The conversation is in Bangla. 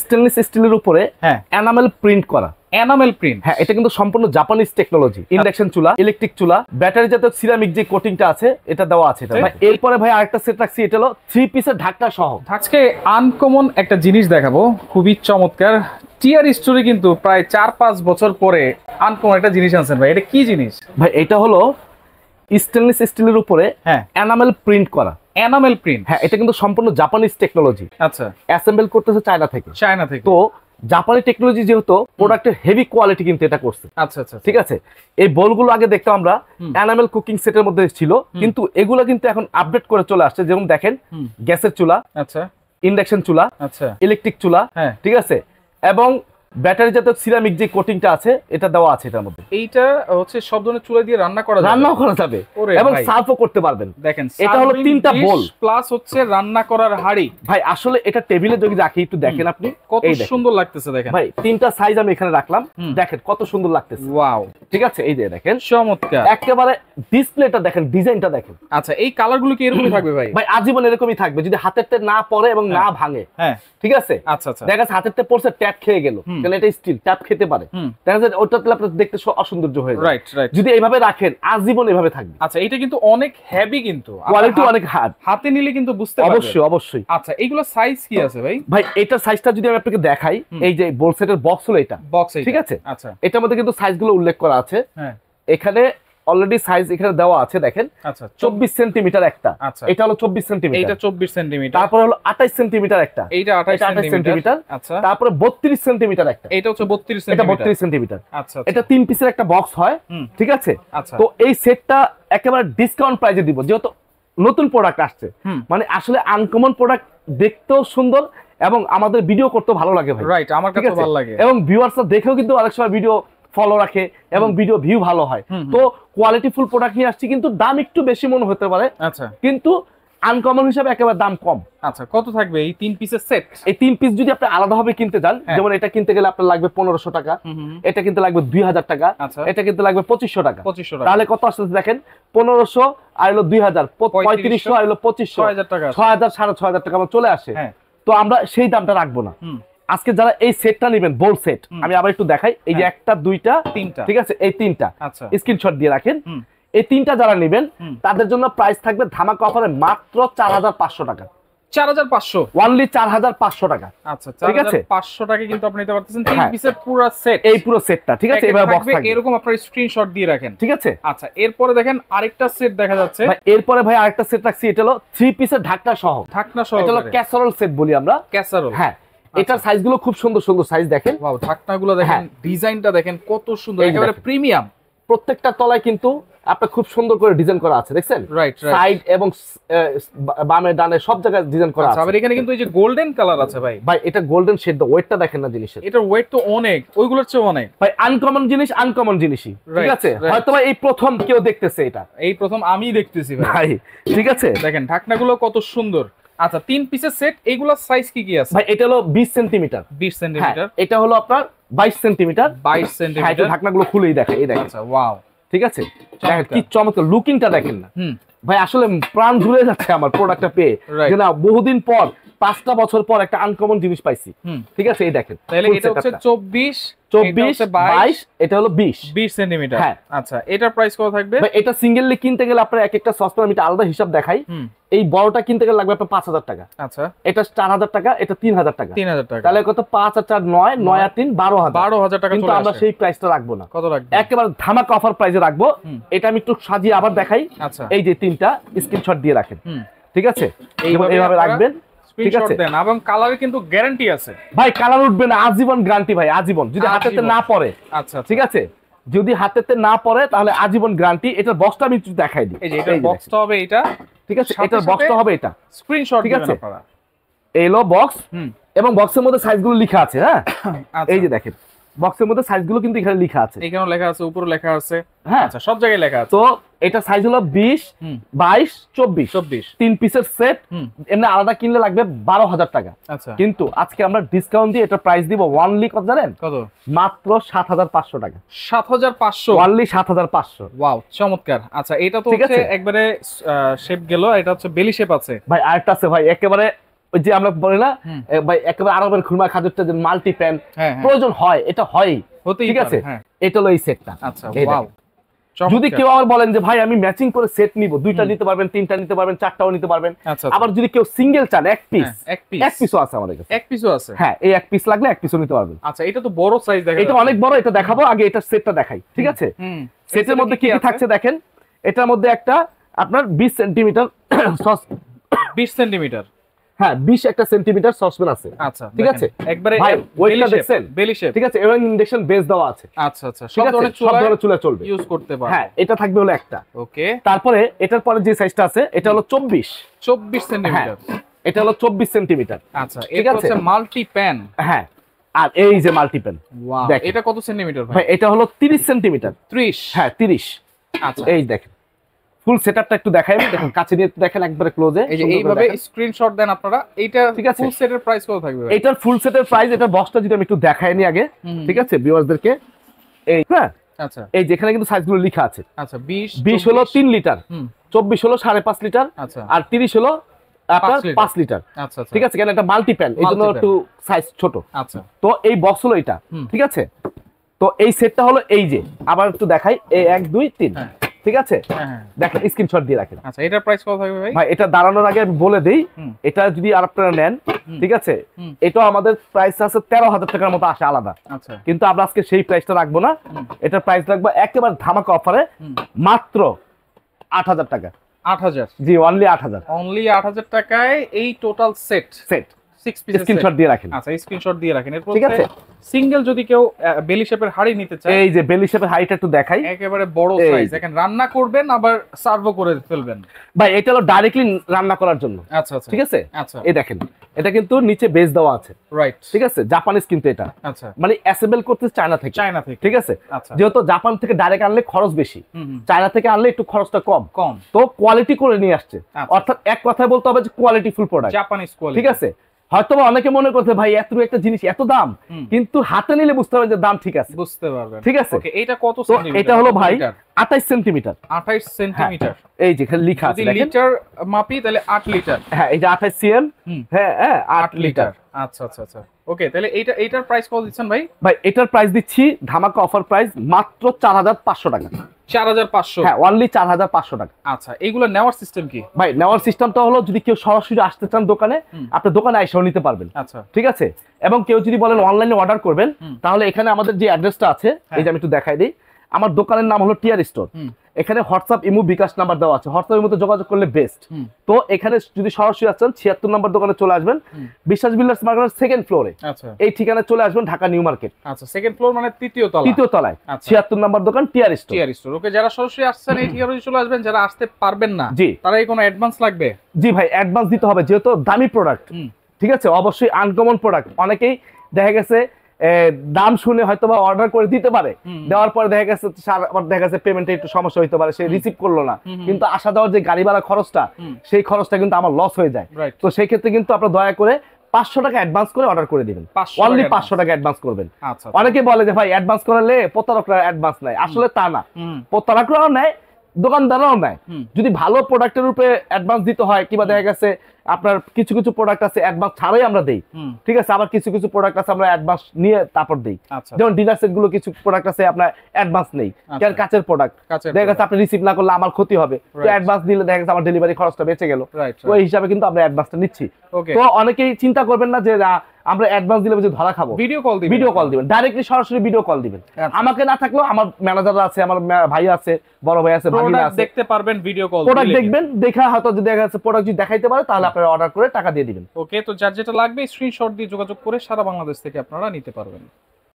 স্টেনলেস স্টিলের উপরে এনামেল প্রিন্ট করা। এনামেল প্রিন্ট, হ্যাঁ, এটা কিন্তু সম্পূর্ণ জাপানিজ টেকনোলজি। ইন্ডাকশন চুলা, ইলেকট্রিক চুলা, ব্যাটারি জাতীয় সিরামিক যে কোটিংটা আছে এটা দেওয়া আছে। এরপরে ভাই আরেকটা সেট রাখছি, এটা হলো 3 পিসের ঢাকনা সহ। আজকে আনকমন একটা জিনিস দেখাবো, খুবই চমৎকার। টিআর স্টোরে কিন্তু প্রায় 4-5 বছর পরে আনকমন একটা জিনিস আনছেন ভাই, এটা কি জিনিস ভাই? এটা হলো স্টেনলেস স্টিলের উপরে এনামেল প্রিন্ট করা। এনামেল প্রিন্ট, হ্যাঁ, এটা কিন্তু সম্পূর্ণ জাপানিজ টেকনোলজি। আচ্ছা, অ্যাসেম্বল করতেছে চায়না থেকে। তো জাপানি টেকনোলজি যেহেতু প্রোডাক্টের হেভি কোয়ালিটি কিন্তু এটা করছে। আচ্ছা আচ্ছা, ঠিক আছে। এই বলগুলো আগে দেখতাম আমরা এনামেল কুকিং সেটের মধ্যে ছিল, কিন্তু এগুলো কিন্তু এখন আপডেট করে চলে আসছে। যেমন দেখেন, গ্যাসের চুলা, আচ্ছা, ইন্ডাকশন চুলা, আচ্ছা, ইলেকট্রিক চুলা, ঠিক আছে, এবং ব্যাটারি জাতীয় সিরামিক যে কোটিংটা আছে এটা দেওয়া আছে এটার মধ্যে। এইটা হচ্ছে সব ধরনের চুলা দিয়ে রান্না করা যাবে এবং সার্ভও করতে পারবেন। দেখেন, এটা হলো 3টা বোল প্লাস হচ্ছে রান্না করার হাঁড়ি। ভাই আসলে এটা টেবিলে যদি রাখি, একটু দেখেন আপনি কত সুন্দর লাগতেছে। দেখেন ভাই, 3টা সাইজ আমি এখানে রাখলাম, দেখেন কত সুন্দর লাগতেছে। ওয়াও, ঠিক আছে, এই যে দেখেন চমৎকার একেবারে ডিসপ্লেটা দেখেন, ডিজাইনটা দেখেন। আচ্ছা, এই কালারগুলো কি এরকমই থাকবে ভাই? ভাই আজীবন এরকমই থাকবে যদি হাতেরতে না পড়ে এবং না ভাঙে। হ্যাঁ, ঠিক আছে। আচ্ছা আচ্ছা, দেখা যাচ্ছে হাতেরতে পড়ছে, ট্যাপ খেয়ে গেল, কারণ এটা স্টিল, ট্যাপ খেতে পারে। দেখা যাচ্ছে ওটা আপনার দেখতে অসৌন্দর্য হয়ে যায়। Right right. যদি এইভাবে রাখেন আজীবন এইভাবে থাকবে। আচ্ছা, এটা কিন্তু অনেক হেভি, কিন্তু কোয়ালিটি অনেক হার্ড, হাতে নিলে কিন্তু বুঝতে পারবেন। অবশ্যই অবশ্যই। আচ্ছা, এইগুলো সাইজ কি আছে ভাই? ভাই এটার সাইজটা যদি আমি আপনাকে দেখাই, এই যে বোল সেটের বক্স হলো এটা, বক্স, ঠিক আছে। আচ্ছা, এটার মধ্যে কিন্তু সাইজগুলো উল্লেখ করা আছে। হ্যাঁ, এখানে অলরেডি সাইজ এখানে দেওয়া আছে, দেখেন। আচ্ছা, 24 সেন্টিমিটার একটা, আচ্ছা, এটা হলো 24 সেন্টিমিটার, এটা 24 সেন্টিমিটার। তারপর হলো 28 সেন্টিমিটার একটা, এইটা 28 সেন্টিমিটার। আচ্ছা, তারপরে 32 সেন্টিমিটার একটা, এটা হচ্ছে 32 এটা সেন্টিমিটার। 32 সেন্টিমিটার। আচ্ছা, এটা 3 পিসের একটা বক্স হয়, ঠিক আছে। আচ্ছা, তো এই সেটটা একেবারে ডিসকাউন্ট প্রাইসে দিব, যেহেতু নতুন প্রোডাক্ট আসছে। মানে আসলে আনকমন প্রোডাক্ট দেখতেও সুন্দর এবং আমাদের ভিডিও করতে ভালো লাগে ভাই। রাইট, আমার কাছে ভালো লাগে, এবং ভিউয়ার্সরা দেখেও কিন্তু অনেক সময় ভিডিও ফলো রাখে এবং ভিডিও ভিউ ভালো হয়। তো কোয়ালিটিফুল প্রোডাক্ট নিয়ে আসছি, কিন্তু দাম একটু বেশি মনে হতে পারে। আচ্ছা, কিন্তু আনকমন হিসাবে একেবারে দাম কম। আচ্ছা, কত থাকবে এই 3 পিসের সেট? এই 3 পিস যদি আপনি আলাদাভাবে কিনতে যান, যেমন এটা কিনতে গেলে আপনার লাগবে 1500 টাকা, এটা কিনতে লাগবে 2000 টাকা, এটা কিনতে লাগবে 2500 টাকা। তাহলে কত আসছে দেখেন, 1500 আর হলো 2000, 3500 আর হলো 2500, 6000 টাকা, 6000 6500 টাকা চলে আসে। তো আমরা সেই দামটা রাখবো না। আজকে যারা এই সেটটা নেবেন, বোল সেট, আমি আবার একটু দেখাই, এই যে একটা, দুইটা, তিনটা, ঠিক আছে, এই 3টা স্ক্রিনশট দিয়ে রাখেন। এই 3টা যারা নেবেন তাদের জন্য প্রাইস থাকবে ধামাকা অফারে মাত্র 4500 টাকা। 4500, অনলি 4500 টাকা। আচ্ছা, 4500 টাকা কিন্তু আপনি নিতে পারতেছেন 3 পিসের পুরো সেট, এই পুরো সেটটা, ঠিক আছে। এভাবে বক্স থাকবে, এরকম আপনারা স্ক্রিনশট দিয়ে রাখেন, ঠিক আছে। আচ্ছা, এরপরে দেখেন আরেকটা সেট দেখা যাচ্ছে ভাই, এরপরে ভাই আরেকটা সেট রাখছি, এটা হলো 3 পিসের ঢাকনা সহ। এটা হলো ক্যাসারোল সেট বলি আমরা, ক্যাসারোল। হ্যাঁ, এটার সাইজগুলো খুব সুন্দর সুন্দর সাইজ, দেখেন। ওয়াও, ঢাকনাগুলো দেখেন, ডিজাইনটা দেখেন কত সুন্দর, একেবারে প্রিমিয়াম। প্রত্যেকটা তলায় কিন্তু আপনার খুব সুন্দর করে ডিজাইন করা আছে, দেখছেন? রাইট, সাইড এবং বামে ডানে সব জায়গায় ডিজাইন করা আছে। আবার এখানে কিন্তু এই যে গোল্ডেন কালার আছে ভাই। ভাই এটা গোল্ডেন শেড, ওয়েটটা দেখেন না জিনিসের, এটার ওয়েট তো অনেক, ওইগুলোর চেয়ে অনেক। ভাই আনকমন জিনিস, আনকমন জিনিসই, ঠিক আছে। হয়তো ভাই এই প্রথম কেউ দেখতেছে এটা, এই প্রথম আমি দেখতেছি ভাই, ঠিক আছে। দেখেন ঢাকনাগুলো কত সুন্দর। আচ্ছা, 3 পিসের সেট, এইগুলোর সাইজ কি কি আছে ভাই? এটা হলো 20 সেন্টিমিটার, 20 সেন্টিমিটার। এটা হলো আপনার 22 সেন্টিমিটার, 22 সেন্টিমিটার। ঢাকনাগুলো খুলেই দেখেন, এই দেখেন। আচ্ছা, ওয়াও, ঠিক আছে, দেখেন কি চমৎকার লুকিংটা, দেখেন না ভাই? আসলে প্রাণ জুড়ে যাচ্ছে আমার প্রোডাক্টটা পেয়ে, যে না বহুদিন পর, 5টা বছর পর একটা আনকমন জিনিস পাইছি। ঠিক আছে, এই দেখেন। তাহলে এটা হচ্ছে 24, 22, এটা হলো 20 সেন্টিমিটার। আচ্ছা, এটার প্রাইস কত থাকবে? এটা সিঙ্গেললি কিনতে গেলে আপনার এক একটা সসপ্যান, আমি আলাদা হিসাব দেখাই। এই বড়টা কিনতে গেলে লাগবে আপনার 5000 টাকা। আচ্ছা, এটা 4000 টাকা, এটা 3000 টাকা। 3000 টাকা, তাহলে কত? 5 আর 4 9, 9 আর 3 12000। 12000 টাকা। কিন্তু আমরা সেই প্রাইসটা রাখবো না। কত রাখবো? একেবারে ধামাকা অফার প্রাইসে রাখবো। এটা আমি একটু সাজিয়ে আবার দেখাই। আচ্ছা, এই যে 3টা স্ক্রিনশট দিয়ে রাখেন, ঠিক আছে। এইভাবে রাখবেন, ঠিক আছে। দেন, এবং কালারে কিন্তু গ্যারান্টি আছে ভাই, কালার উঠবে না, আজীবন গ্যারান্টি ভাই, আজীবন। যদি হাতেতে না পড়ে, আচ্ছা, ঠিক আছে, যদি হাতেতে না পড়ে তাহলে আজীবন গ্যারান্টি। এটার বক্সটা আমি একটু দেখাই দিই। এই যে এটার বক্সটা হবে এটা, ঠিক আছে, এটার বক্সটা হবে এটা, স্ক্রিনশট ঠিক আছে। আপনারা এলো বক্স, এবং বক্সের মধ্যে সাইজগুলো লেখা আছে। হ্যাঁ, এই যে দেখেন, বক্সের মধ্যে সাইজগুলো কিন্তু এখানে লেখা আছে, এখানেও লেখা আছে, উপরে লেখা আছে। হ্যাঁ, আচ্ছা, সব জায়গায় লেখা আছে। তো এটা সাইজ হলো 20, 22, 24, 3 পিসের সেট। এমনি আলাদা কিনলে লাগবে 12000 টাকা। আচ্ছা, কিন্তু আজকে আমরা ডিসকাউন্ট দিয়ে এটা প্রাইস দিব অনলি কত জানেন? কত? মাত্র 7500 টাকা। 7500, অনলি 7500। ওয়াও, চমৎকার। আচ্ছা, এটা তো হচ্ছে একবারে শেপ গেল, এটা হচ্ছে বেলি শেপ আছে। ভাই আরেকটা আছে ভাই, একেবারে ওই যে আমরা বলি না ভাই একেবারে আরবের খুরমা খাজুরটা যে মাল্টি প্যান প্রয়োজন হয়, এটা হয়, ঠিক আছে। এটা হলো এই সেটটা। আচ্ছা, ওয়াও। যদি কেউ আবার বলেন যে ভাই আমি ম্যাচিং করে সেট নিব, দুইটা নিতে পারবেন, তিনটা নিতে পারবেন, চারটাও নিতে পারবেন। আবার যদি কেউ সিঙ্গেল চান এক পিসও আছে আমাদের কাছে। এক পিসও আছে? হ্যাঁ, এই এক পিস লাগলে এক পিসও নিতে পারবেন। আচ্ছা, এটা তো বড় সাইজ দেখা এটা অনেক বড়, এটা দেখাবো, আগে এটা সেটটা দেখাই, ঠিক আছে। সেটের মধ্যে কি কি থাকছে দেখেন। এটার মধ্যে একটা আপনার 20 সেন্টিমিটার সস, 20 সেন্টিমিটার, হ্যাঁ 20 একটা সেন্টিমিটার সসপ্যান আছে। আচ্ছা, ঠিক আছে, একবারে ওয়েটটা দেখছেন, বেলি শেপ, ঠিক আছে, এবং ইন্ডাকশন বেস দেওয়া আছে। আচ্ছা আচ্ছা, সব ধরনের চুলা চলবে, ইউজ করতে পারবে। হ্যাঁ, এটা থাকবে হলো একটা। ওকে, তারপরে এটার পরে যে সাইজটা আছে এটা হলো 24 সেন্টিমিটার। এটা হলো 24 সেন্টিমিটার। আচ্ছা, এটা হচ্ছে মাল্টি প্যান। হ্যাঁ, আর এই যে মাল্টি প্যান, ওয়াও, এটা কত সেন্টিমিটার ভাই? এটা হলো 30 সেন্টিমিটার। 30? হ্যাঁ 30। আচ্ছা, এই দেখেন ফুল সেটআপটা একটু দেখাই, দেখেন কাছে নিয়ে দেখেন একবারে ক্লোজে। এই যে এইভাবে স্ক্রিনশট দেন আপনারা। এইটা ঠিক আছে, ফুল সেটের প্রাইস কত থাকবে ভাই? এটার ফুল সেটের প্রাইস, এটার বক্সটা যদি আমি একটু দেখাই নি আগে, ঠিক আছে ভিউয়ারদেরকে। এই হ্যাঁ, আচ্ছা, এই যেখানে কিন্তু সাইজগুলো লেখা আছে। আচ্ছা, 20 হলো 3 লিটার, 24 হলো 5.5 লিটার, আচ্ছা, আর 30 হলো আপনার 5 লিটার। আচ্ছা, ঠিক আছে, কারণ এটা মাল্টি প্যান, এইজন্য একটু সাইজ ছোট। আচ্ছা, তো এই বক্স হলো এটা, ঠিক আছে। তো এই সেটটা হলো এই যে, আবার একটু দেখাই, এই 1 2 3, ঠিক আছে, দেখেন স্ক্রিনশট দিয়ে রাখেন। আচ্ছা, এটার প্রাইস কত থাকবে ভাই? ভাই এটা দাঁড়ানোর আগে আমি বলে দেই, এটা যদি আর আপনারা নেন, ঠিক আছে, এটা আমাদের প্রাইস আছে 13,000 টাকার মতো আসে আলাদা। আচ্ছা, কিন্তু আমরা আজকে সেই প্রাইসটা রাখবো না, এটার প্রাইস রাখবো একেবারে ধামাকা অফারে মাত্র 8,000 টাকা। 8,000? জি, অনলি 8,000। অনলি 8,000 টাকায় এই টোটাল সেট 6 পিস স্ক্রিনশট দিয়ে রাখেন। আচ্ছা, স্ক্রিনশট দিয়ে রাখেন। এরপর ঠিক আছে, সিঙ্গেল যদি কেউ বেলি শেপের হাড়ি নিতে চায়, এই যে বেলি শেপের হাড়িটা একটু দেখাই, একেবারে বড় সাইজ, দেখেন রান্না করবেন আবার সার্ভও করে ফেলবেন। ভাই এটা হলো ডাইরেক্টলি রান্না করার জন্য। আচ্ছা আচ্ছা, ঠিক আছে। আচ্ছা, এই দেখেন, এটা কিন্তু নিচে বেস দেওয়া আছে, রাইট, ঠিক আছে, জাপানিজ কিন্তু এটা। আচ্ছা, মানে অ্যাসেম্বল করতে চায়না থেকে, ঠিক আছে। আচ্ছা, যেহেতু জাপান থেকে ডাইরেক্ট আনলে খরচ বেশি, চায়না থেকে আনলে একটু খরচটা কম, তো কোয়ালিটি করে নিয়ে আসছে। অর্থাৎ এক কথায় বলতে হবে যে কোয়ালিটিফুল প্রোডাক্ট, জাপানিজ কোয়ালিটি, ঠিক আছে। হয়তো অনেকে মনে করতে ভাই এত একটা জিনিস এত দাম, কিন্তু হাতে নিলে বুঝতে পারবেন যে দাম ঠিক আছে, বুঝতে পারবেন, ঠিক আছে। ওকে, এটা কত সেন্টিমিটার? এটা হলো ভাই 28 সেন্টিমিটার। 28 সেন্টিমিটার, এই যে এখানে লেখা আছে, যদি লিটার মাপি তাহলে 8 লিটার। হ্যাঁ, এই যে 28 সিএম, হ্যাঁ 8 লিটার। আচ্ছা আচ্ছা আচ্ছা, ওকে, তাহলে এইটার প্রাইস কত দিচ্ছেন ভাই? ভাই এটার প্রাইস দিচ্ছি ধামাকা অফার প্রাইস মাত্র 4,500 টাকা। 4,500? হ্যাঁ, অনলি 4,500 টাকা। আচ্ছা, এইগুলো নেওয়ার সিস্টেম কি ভাই? নেওয়ার সিস্টেমটা হলো যদি কেউ সরাসরি আসতে চান দোকানে, আপনি দোকানে এসেও নিতে পারবেন। আচ্ছা, ঠিক আছে। এবং কেউ যদি বলেন অনলাইনে অর্ডার করবেন, তাহলে এখানে আমাদের যে অ্যাড্রেসটা আছে, এই যে আমি একটু দেখাই দিই, আমার দোকানের নাম হলো টিআর স্টোর। এখানে হোয়াটসঅ্যাপ, ইমো, বিকাশ নাম্বার দেওয়া আছে, হোয়াটসঅ্যাপের মধ্যে যোগাযোগ করলে বেস্ট। তো এখানে যদি সরাসরি আসছেন 76 নম্বর দোকানে চলে আসবেন, বিশ্বাস বিল্ডার্স মার্কেটের সেকেন্ড ফ্লোরে। আচ্ছা, এই ঠিকানায় চলে আসবেন, ঢাকা নিউ মার্কেট। আচ্ছা, সেকেন্ড ফ্লোর মানে তৃতীয় তলায়। 76 নম্বর দোকান টিআর স্টোর। ওকে, যারা সরাসরি আসছেন এই ঠিকানায় চলে আসবেন। যারা আসতে পারবেন না, জি, তারা এই কোনো অ্যাডভান্স লাগবে? জি ভাই, অ্যাডভান্স দিতে হবে, যেহেতু দামি প্রোডাক্ট, ঠিক আছে, অবশ্যই আনকমন প্রোডাক্ট। অনেকেই দেখা গেছে দাম শুনে হয়তো বা অর্ডার করে দিতে পারে, দেওয়ার পরে দেখা গেছে পেমেন্টে একটু সমস্যা হইতে পারে, সে রিসিভ করলো না, কিন্তু আসা যাওয়ার যে গাড়ি ভাড়া খরচটা, সেই খরচটা কিন্তু আমার লস হয়ে যায়। তো সেই ক্ষেত্রে কিন্তু আপনারা দয়া করে 500 টাকা অ্যাডভান্স করে অর্ডার করে দিবেন। অনলি 500 টাকা অ্যাডভান্স করবেন। অনেকে বলে যে ভাই অ্যাডভান্স করলে প্রতারকরা অ্যাডভান্স নেয়, আসলে তা না, প্রতারকরাও নেয়, দোকানদাররাও নেয়। যদি ভালো প্রোডাক্টের উপরে অ্যাডভান্স দিতে হয়, কিংবা দেখা গেছে আপনার কিছু কিছু প্রোডাক্ট আছে অ্যাডভান্স ছাড়াই আমরা দেই, ঠিক আছে, আবার কিছু কিছু প্রোডাক্ট আছে আমরা অ্যাডভান্স নিয়ে তারপর দেই। যেমন ডিনার সেট গুলো কিছু প্রোডাক্ট আছে আপনার অ্যাডভান্স নেই, কারণ কাচের প্রোডাক্ট, দেখা গেছে আপনি রিসিভ না করলে আমার ক্ষতি হবে, তো অ্যাডভান্স দিলে দেখা গেছে আমার ডেলিভারি খরচটা বেঁচে গেল, তো এই হিসাবে কিন্তু আমরা অ্যাডভান্সটা নিচ্ছি। তো অনেকেই চিন্তা করবেন না যে আমরা অ্যাডভান্স দিলে যে ধরা খাবো, ভিডিও কল দিবেন, ডাইরেক্টলি সরাসরি ভিডিও কল দিবেন। আমাকে না থাকলেও আমার ম্যানেজাররা আছে, আমার ভাই আছে, বড় ভাই আছে, ভাগিনা আছে, দেখতে পারবেন, ভিডিও কল প্রোডাক্ট দেখবেন, দেখা হয়তো যদি দেখা যাচ্ছে প্রোডাক্ট যদি দেখাইতে পারে, তাহলে আপনারা অর্ডার করে টাকা দিয়ে দিবেন। ওকে, তো যার যেটা লাগবে স্ক্রিনশট দিয়ে যোগাযোগ করে সারা বাংলাদেশ থেকে আপনারা নিতে পারবেন।